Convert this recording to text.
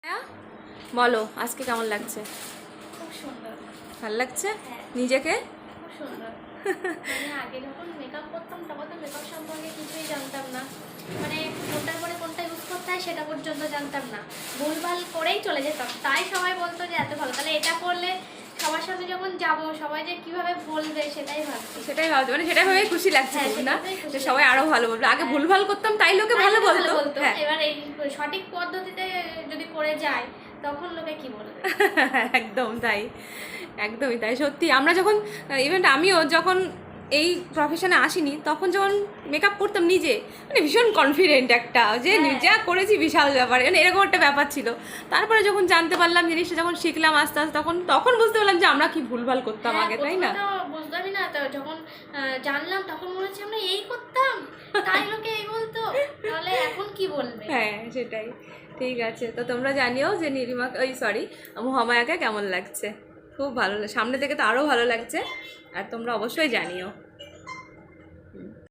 হ্যাঁ বলো, আজকে কেমন লাগছে? খুব সুন্দর। ভালো লাগছে হ্যাঁ, নিজেকে? খুব সুন্দর। মানে আগে যখন মেকআপ করতাম তখন তো মেকআপ সম্পর্কে কিছুই জানতাম না। মানে কোনটার পরে কোনটা ইউজ করতে হয় সেটা পর্যন্ত জানতাম না। ভুলভাল করেই চলে যেতাম। তাই সবাই বলতো যে এত ভালো। তাহলে এটা করলে সবার সাথে যখন যাবো সবাই যে কিভাবে বলবে সেটাই ভাবছি। সেটাই ভাবছি, মানে সেটাই ভেবে খুশি লাগছে হ্যাঁ, খুব, না সেটাতেই খুশি যে সবাই লাগছে। আরো ভালো বলবে। আগে হ্যাঁ। ভুলভাল করতাম তাই লোকে তাই ভালো লোকে বলতো। হ্যাঁ এবার এই সঠিক পদ্ধতিতে যদি করে যায় তখন লোকে কি বলবে? একদম তাই, একদমই তাই। সত্যি আমরা যখন ইভেন আমিও যখন এই প্রফেশনে আসিনি তখন যখন মেকআপ করতাম নিজে, মানে ভীষণ কনফিডেন্ট একটা যে হ্যাঁ। যা করেছি বিশাল ব্যাপার, মানে এরকম একটা ব্যাপার ছিল। তারপরে যখন জানতে পারলাম জিনিসটা, যখন শিখলাম আস্তে আস্তে, তখন তখন বুঝতে পারলাম যে আমরা কি ভুলভাল করতাম হ্যাঁ, আগে, তাই প্রথমে না? তো বুঝতামই না। তো যখন জানলাম তখন মনে হচ্ছে আমরা এই করতাম, তাই লোকে এই বলতো। তাহলে এখন কি বলবে? হ্যাঁ সেটাই। ঠিক আছে, তো তোমরা জানিও যে নীলিমা, ওই সরি, মহামায়াকে কেমন লাগছে। খুব ভালো সামনে থেকে তো আরও ভালো লাগছে, আর তোমরা অবশ্যই জানিও।